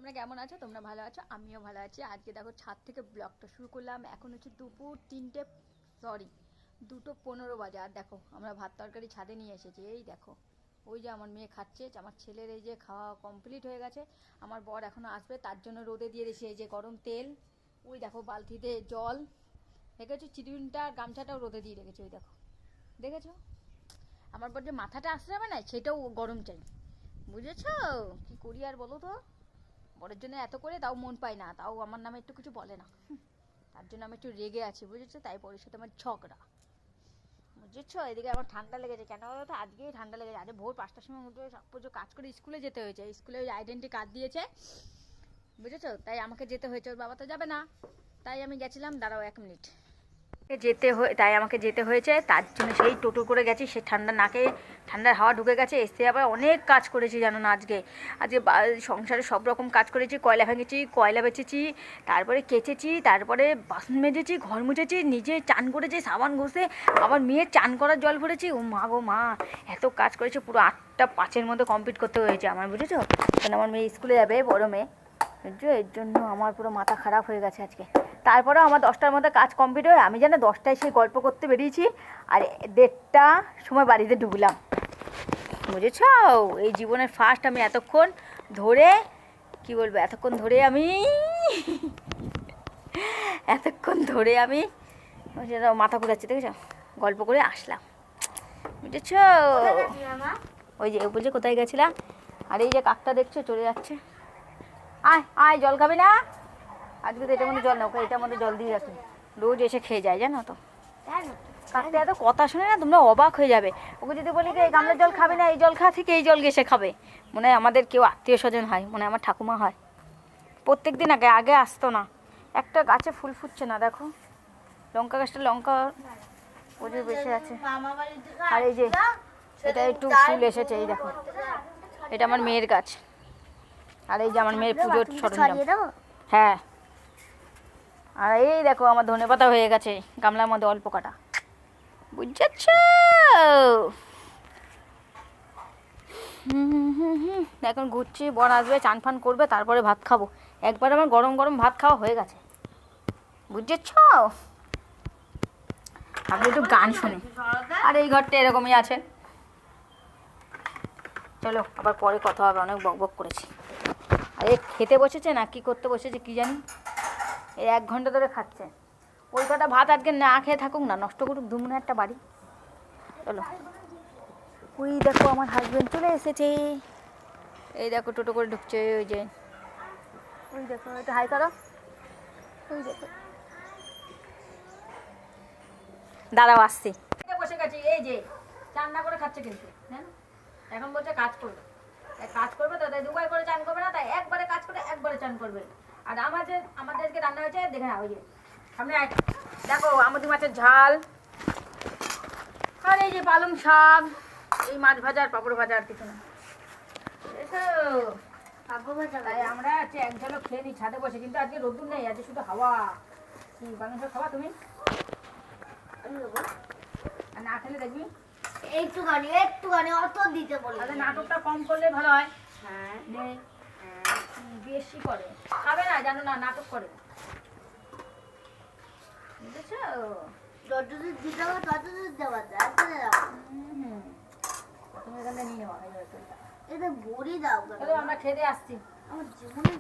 তোমরা কেমন আছো? তোমরা ভালো আছো? আমিও ভালো আছি। আজকে দেখো ছাদ থেকে ব্লগটা শুরু করলাম। এখন হচ্ছে দুপুর 3টে, সরি 2:15 বাজে। আর দেখো আমরা ভাত তরকারি ছাদে নিয়ে এসেছি। এই দেখো ওই যে আমার মেয়ে খাচ্ছে, আমার ছেলের এই যে খাওয়া কমপ্লিট হয়ে গেছে। আমার বর এখনও আসবে, তার জন্য রোদে দিয়ে দিয়েছি এই যে গরম তেল। ওই দেখো বালতিতে জল রেখেছো, চিরুনটা আর গামছাটাও রোদে দিয়ে রেখেছি। ওই দেখো, দেখেছো? আমার বর যে মাথাটা আসরাবে না, সেটাও গরম চাই। বুঝেছো? কি করি আর বলো তো, বরের জন্য এত করে তাও মন পায় না, তাও আমার নামে একটু কিছু বলে না। তার জন্য আমি একটু রেগে আছি, বুঝেছো? তাই বরের সাথে আমার ঝগড়া, বুঝেছো? এদিকে আমার ঠান্ডা লেগেছে। কেন বলো তো, আজকেই ঠান্ডা লেগেছে। আরে ভোর 5টার সময় উঠে পুজো কাজ করে স্কুলে যেতে হয়েছে। স্কুলে ওই আইডেন্টি কার্ড দিয়েছে, বুঝেছো? তাই আমাকে যেতে হয়েছে, ওর বাবা তো যাবে না, তাই আমি গেছিলাম। দাঁড়াও 1 মিনিট। তাই আমাকে যেতে হয়েছে, তার জন্য সেই টোটো করে গেছি। সে ঠান্ডা নাকে ঠান্ডার হাওয়া ঢুকে গেছে। এসে আবার অনেক কাজ করেছি জানো না। আজকে সংসারে সব রকম কাজ করেছি। কয়লা ভেঙেছি, কয়লা বেচেছি, তারপরে কেচেছি, তারপরে বাসন মেজেছি, ঘর মুছেছি, নিজে চান করেছি সাবান ঘষে, আবার মেয়ের চান করার জল ভরেছি। ও মা গো মা, এত কাজ করেছি। পুরো 8টা 5-এর মধ্যে কমপ্লিট করতে হয়েছে আমার, বুঝেছো? কারণ আমার মেয়ে স্কুলে যাবে, বড় মেয়ে, বুঝছো? এর জন্য আমার পুরো মাথা খারাপ হয়ে গেছে আজকে। তারপরেও আমার 10টার মধ্যে কাজ কমপ্লিট হয়ে আমি যেন 10টায় সেই গল্প করতে বেরিয়েছি, আর 1:30 সময় বাড়িতে ঢুকলাম, বুঝেছ? এই জীবনের ফার্স্ট আমি এতক্ষণ ধরে, কি বলবো, এতক্ষণ ধরে আমি মাথা ঘুরাচ্ছি, দেখেছো? গল্প করে আসলাম, বুঝেছ? ওই যে বলছে কোথায় গেছিলাম। আর এই যে কাকটা দেখছো চলে যাচ্ছে। আয় আয়, জল খাবি না? আজকে তো এটার মধ্যে জল না, ওকে এটার মধ্যে জল দিয়ে রাখি, রোজ এসে খেয়ে যায়, জানো তো? কাকটা এত কথা শুনে না, তোমরা অবাক হয়ে যাবে। ওকে যদি বলি যে এই গামলার জল খাবে না, এই জল খা, থেকে এই জল এসে খাবে। মনে হয় আমাদের কেউ আত্মীয় স্বজন হয়, মনে হয় আমার ঠাকুমা হয়। প্রত্যেক দিন আগে আগে আসতো না। একটা গাছে ফুল ফুটছে না, দেখো লঙ্কা গাছটা, লঙ্কা প্রচুর বেশি আছে। আর এই যে এটা একটু ফুল এসেছে, এই দেখো এটা আমার মেয়ের গাছ। আর এই যে আমার মেয়ের পুজোর সরঞ্জাম। হ্যাঁ, আর এই দেখো আমার ধনেপাতা হয়ে গেছে গামলার মধ্যে অল্প কাটা, বুঝেছ? এখন ঘুরছি, বর আসবে, চান ফান করবে, তারপরে ভাত খাবো। একবার আমার গরম গরম ভাত খাওয়া হয়ে গেছে, বুঝেছ? আপনি একটু গান শুনে। আর এই ঘরটা এরকমই আছে। চলো আবার পরে কথা হবে, অনেক বক বক করেছি। আরে খেতে বসেছে না কি করতে বসেছে কি জানি, এই 1 ঘন্টা ধরে খাচ্ছে। ওই কটা ভাত আজকে না খেয়ে থাকুক না, নষ্ট করুক 2 মিনিটটা বাড়ি। চলো, ওই দেখো আমার হাজবেন্ড চলে এসেছে। এই দেখো টোটো করে ঢুকছে। ওই যে ওই দেখো, একটু হাই করো। ওই দেখো, দাঁড়াও আসছি। বসে গেছি, এই যে চান না করে খাচ্ছে কিন্তু, হ্যাঁ। এখন বলছে কাজ করবে, কাজ করবে তো, তাই 2বার করে চান করবে না, তাই একবারে কাজ করে একবারে চান করবে। আর আমাদেরকে রান্না হয়েছে, দেখে না, ওই যে সামনে দেখো আমুদি মাছের ঝাল, আর এই যে পালং শাক, এই মাছ ভাজা আর পাপড় ভাজা, আর কিছু না। তাই আমরা এক ঝলক খেয়ে নিই ছাদে বসে, কিন্তু আজকে রোদ্দুর নেই, আজকে শুধু হাওয়া। কি পালং শাক খাওয়া তুমি? আর না খেলে দেখবি একটুখানি অত দিতে বলে। তাহলে নাটকটা কম করলে ভালো হয়। হ্যাঁ, বেশি করে খাবে না, জানো না, নাটক করে, বুঝেছ? যতদূর দিতে হবে ততদূর দেওয়া যায়। তুমি এখানে নিয়ে নেওয়া, এটা বড়ি দাও। আমরা খেতে আসছি। আমার জীবনে